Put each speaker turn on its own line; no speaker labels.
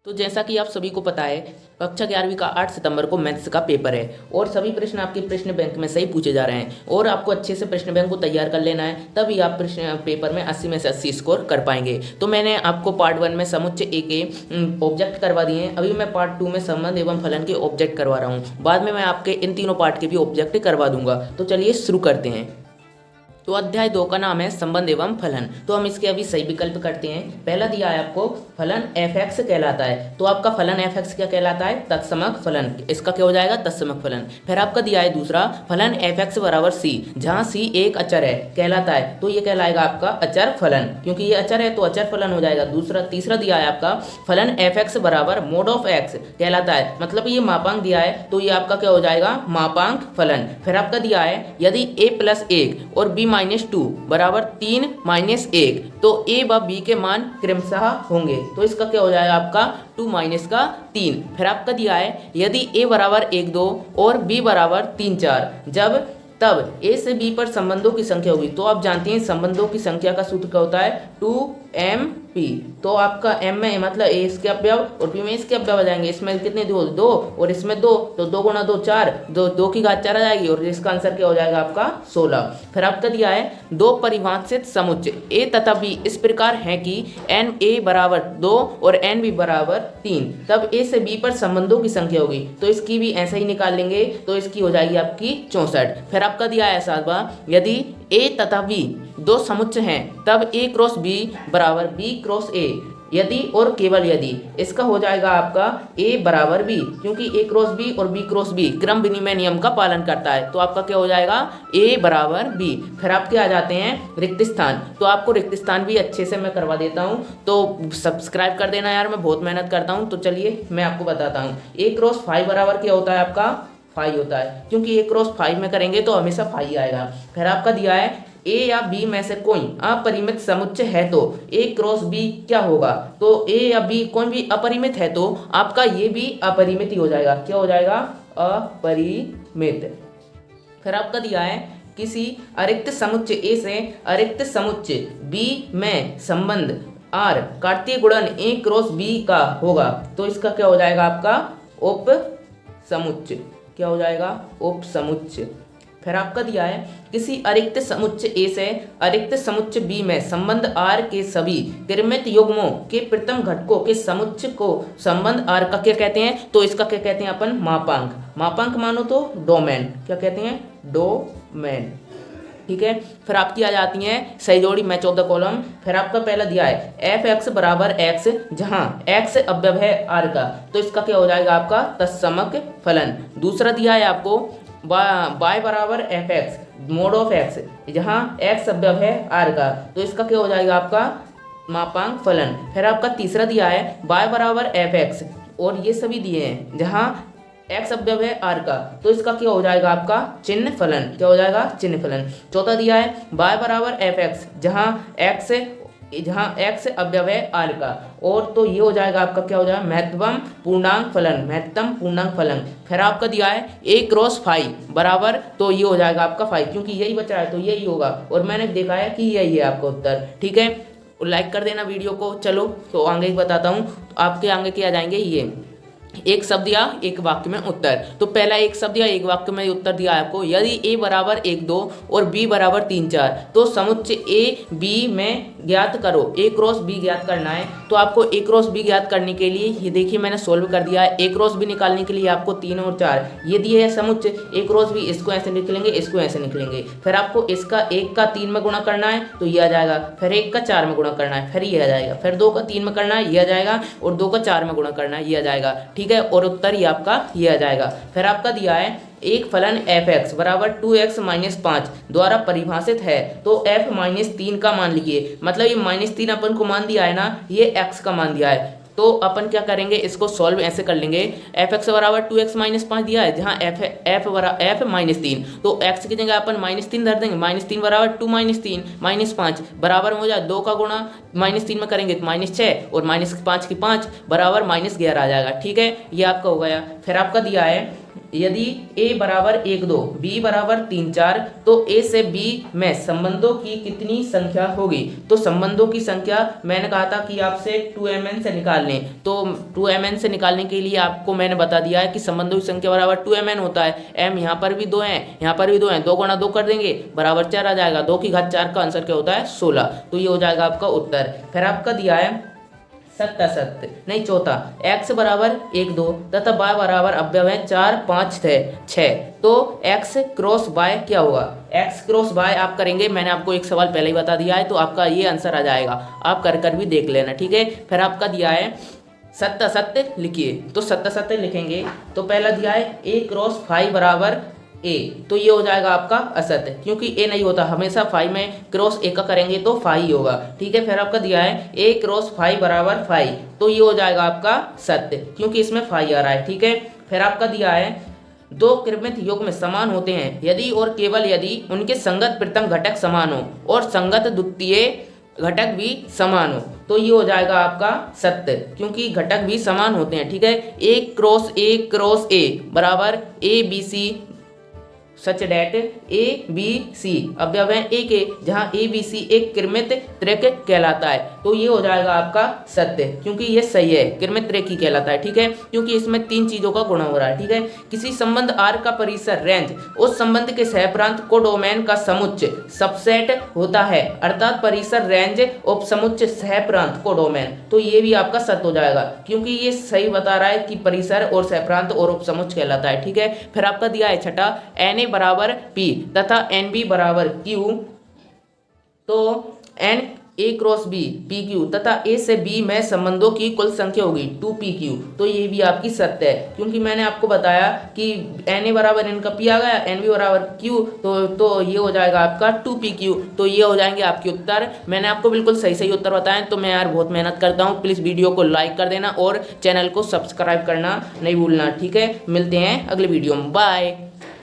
तो जैसा कि आप सभी को पता है, कक्षा 11वीं का 8 सितंबर को मैथ्स का पेपर है और सभी प्रश्न आपके प्रश्न बैंक में से ही पूछे जा रहे हैं और आपको अच्छे से प्रश्न बैंक को तैयार कर लेना है, तभी आप प्रश्न पेपर में 80 में से 80 स्कोर कर पाएंगे। तो मैंने आपको पार्ट 1 में समुच्चय ए के ऑब्जेक्ट करवा दिए हैं। अभी मैं पार्ट 2 में संबंध एवं फलन के ऑब्जेक्ट करवा रहा हूँ। बाद में मैं आपके इन तीनों पार्ट के भी ऑब्जेक्ट करवा दूंगा। तो चलिए शुरू करते हैं। तो अध्याय 2 का नाम है संबंध एवं फलन। तो हम इसके अभी सही विकल्प करते हैं। पहला दिया है आपको फलन f(x) कहलाता है, तो आपका फलन f(x) क्या कहलाता है? तत्समक फलन। इसका क्या हो जाएगा? तत्समक फलन। फिर आपका दिया है दूसरा फलन f(x) बराबर c, जहाँ c एक अचर है कहलाता है, तो ये कहलाएगा आपका अचर फलन, क्योंकि ये अचर है तो अचर फलन हो जाएगा। तीसरा दिया है आपका फलन f(x) बराबर mod of x कहलाता है, मतलब ये मापांक दिया है तो ये आपका क्या हो जाएगा? मापांक फलन। फिर आपका दिया है यदि a+1 और b -2 बराबर 3 - 1 तो a व b के मान क्रमशः होंगे, तो इसका क्या हो जाएगा? आपका 2 - 3। फिर आपका दिया है यदि a बराबर 1 2 और b बराबर 3 4 तब a से b पर संबंधों की संख्या होगी। तो आप जानते हैं संबंधों की संख्या का सूत्र क्या होता है? 2mp। तो आपका m में मतलब a इसके अवयव और b में इसके अवयव आ जाएंगे। इसमें कितने? 2 और इसमें 2, तो 2 गुणा 2 4, 2 की घात 4 आ जाएगी और इसका आंसर क्या हो जाएगा? आपका 16। फिर आपका दिया है दो परिभाषित समुच्चय a तथा b इस प्रकार है कि na बराबर 2 और nb बराबर 3, तब a से b पर संबंधों की संख्या होगी। तो इसकी भी ऐसे ही निकाल लेंगे, तो इसकी हो जाएगी आपकी 64। फिर आपका दिया है सातवां यदि a तथा b दो समुच्चय हैं तब a क्रॉस b बराबर b क्रॉस a, यदि और केवल यदि इसका हो जाएगा आपका a बराबर b, क्योंकि a क्रॉस b और b क्रॉस b क्रम विनिमय नियम का पालन करता है, तो आपका क्या हो जाएगा? a बराबर b। फिर आपके आ जाते हैं रिक्त स्थान। तो आपको रिक्त स्थान भी अच्छे से मैं करवा देता हूँ, तो सब्सक्राइब कर देना यार, मैं बहुत मेहनत करता हूँ। तो चलिए मैं आपको बताता हूँ। a क्रॉस 5 बराबर क्या होता है? आपका 5 होता है, क्योंकि a क्रॉस 5 में करेंगे तो हमेशा 5 आएगा। फिर आपका दिया है a या b में से कोई अपरिमित समुच्चय है तो a क्रॉस b क्या होगा? तो a या b कोई भी अपरिमित है तो आपका ये भी अपरिमित ही हो जाएगा। क्या हो जाएगा? अपरिमित। फिर आपका दिया है किसी अरिक्त समुच्चय a से अरिक्त समुच्चय b में संबंध r कार्तीय गुणन a क्रॉस b का होगा, तो इसका क्या हो जाएगा? आपका उप समुच्चय। क्या हो जाएगा? उप समुच्चय। फिर आपका दिया है किसी अरिक्त समुच्चय A से अरिक्त समुच्चय B में संबंध R के सभी क्रमित युग्मों के प्रथम घटकों के समुच्चय को संबंध R का क्या कहते हैं? तो इसका क्या कहते हैं अपन? मापांक। मापांक मानो तो डोमेन। क्या कहते हैं? डोमेन। ठीक है। फिर आपकी आ जाती है सही जोड़ी मैच ऑफ द कॉलम। फिर आपका पहला दिया है f(x) बराबर x, जहां x अवयव है r का, तो इसका क्या हो जाएगा? आपका तत्समक फलन। दूसरा दिया है आपको y बराबर f(x) मोड ऑफ x, जहां x अवयव है r का, तो इसका क्या हो जाएगा? आपका मापांक फलन। फिर आपका तीसरा दिया है y बराबर f(x) और ये सभी दिए हैं जहां x अवयव है r का, तो इसका क्या हो जाएगा? आपका चिन्ह फलन। क्या हो जाएगा? चिन्ह फलन। चौथा दिया है y बराबर f(x) जहां x अवयव है r का, और तो ये हो जाएगा आपका क्या हो जाएगा? महत्तम पूर्णांक फलन। महत्तम पूर्णांक फलन। फिर आपका दिया है a क्रॉस 5 बराबर, तो ये हो जाएगा आपका 5, क्योंकि यही बचा है तो यही होगा, और मैंने देखा है कि यही है आपका उत्तर। ठीक है, लाइक कर देना वीडियो को। चलो तो आगे बताता हूँ। तो आपके आगे क्या आ जाएंगे? ये एक शब्द या एक वाक्य में उत्तर। तो पहला एक शब्द या एक वाक्य में उत्तर दिया है आपको यदि a बराबर 1 2 और b बराबर 3 4 तो समुच्चय a b में ज्ञात करो। a क्रॉस b ज्ञात करना है, तो आपको a क्रॉस b ज्ञात करने के लिए ये देखिए मैंने सोल्व कर दिया है। a क्रॉस b निकालने के लिए आपको 3 और 4 ये दिए है समुच्चय a क्रॉस b, इसको ऐसे निकलेंगे, इसको ऐसे निकलेंगे। फिर आपको इसका 1 का 3 में गुणा करना है तो ये आ जाएगा, फिर 1 का 4 में गुणा करना है, फिर ये आ जाएगा, फिर 2 का 3 में करना है ये आ जाएगा, और 2 का 4 में गुणा करना है ये आ जाएगा। ठीक है, और उत्तर ये आपका ये आ जाएगा। फिर आपका दिया है एक फलन f(x) बराबर 2x - 5 द्वारा परिभाषित है, तो f -3 का मान लिखिए। मतलब ये -3 अपन को मान दिया है ना, ये x का मान दिया है, तो अपन क्या करेंगे? इसको सॉल्व ऐसे कर लेंगे। f(x) बराबर 2x - 5 दिया है, जहाँ f -3, तो x की जगह अपन -3 धर देंगे। -3 बराबर 2 - 3 -5 बराबर हो जाए 2 का गुणा -3 में करेंगे तो -6 और -5 की 5 बराबर -11 आ जाएगा। ठीक है, ये आपका हो गया। फिर आपका दिया है यदि a बराबर 1 2 b बराबर 3 4 तो a से b में संबंधों की कितनी संख्या होगी। तो संबंधों की संख्या मैंने कहा था कि आपसे 2mn से निकाल लें, तो 2mn से निकालने के लिए आपको मैंने बता दिया है कि संबंधों की संख्या बराबर 2mn होता है। m यहाँ पर भी 2 हैं, यहाँ पर भी 2 हैं, 2 गुणा 2 कर देंगे बराबर 4 आ जाएगा। 2 की घात 4 का आंसर क्या होता है 16। तो ये हो जाएगा आपका उत्तर। फिर आपका दिया है चौथा x बराबर 1 2 तथा y बराबर अवयव है 4 5 6। तो x क्रॉस y क्या होगा। x क्रॉस y आप करेंगे, मैंने आपको एक सवाल पहले ही बता दिया है, तो आपका ये आंसर आ जाएगा। आप कर भी देख लेना, ठीक है। फिर आपका दिया है सत्य लिखिए। तो सत्य लिखेंगे तो पहला दिया है a क्रॉस फाई बराबर ए, तो ये हो जाएगा आपका असत्य, क्योंकि ए नहीं होता, हमेशा फाई में क्रॉस ए का करेंगे तो फाई होगा, ठीक है। फिर आपका दिया है ए क्रॉस फाई बराबर फाई, तो ये हो जाएगा आपका सत्य, क्योंकि इसमें फाई आ रहा है, ठीक है। फिर आपका दिया है दो कृमित युग्म समान होते हैं यदि और केवल यदि उनके संगत प्रथम घटक समान हो और संगत द्वितीय घटक भी समान हो, तो ये हो जाएगा आपका सत्य, क्योंकि घटक भी समान होते हैं, ठीक है। ए क्रॉस ए बराबर A B C such that A B C अवयव है ए के, जहां ए बी सी एक कृमित त्रिक कहलाता है, तो ये हो जाएगा आपका सत्य, क्योंकि ये सही है, कृमित त्रिक ही कहलाता है, ठीक है, क्योंकि इसमें 3 चीजों का गुणा हो रहा है, ठीक है। किसी संबंध आर का परिसर रेंज उस संबंध के सहप्रांत कोडोमेन का समुच्चय सबसेट होता है, अर्थात परिसर रेंज उपसमुच्चय सहप्रांत कोडोमेन, तो ये भी आपका सत्य हो जाएगा, क्योंकि ये सही बता रहा है कि परिसर और सहप्रांत और उपसमुच्चय कहलाता है, ठीक है। फिर आपका दिया है छठा एन बराबर P तथा NB बराबर Q, तो N A cross B PQ तथा A से B में संबंधों की कुल संख्या होगी 2PQ, तो ये भी आपकी सत्य है, क्योंकि मैंने आपको बताया कि Na बराबर N का P आ गया, NB बराबर Q, तो ये हो जाएगा आपका 2PQ, तो ये हो जाएंगे आपके उत्तर। मैंने आपको बिल्कुल सही उत्तर बताएं, तो मैं यार बहुत मेहनत करता हूँ, प्लीज़ वीडियो को लाइक कर देना और चैनल को सब्सक्राइब करना नहीं भूलना, ठीक है। मिलते हैं अगले वीडियो में, बाय।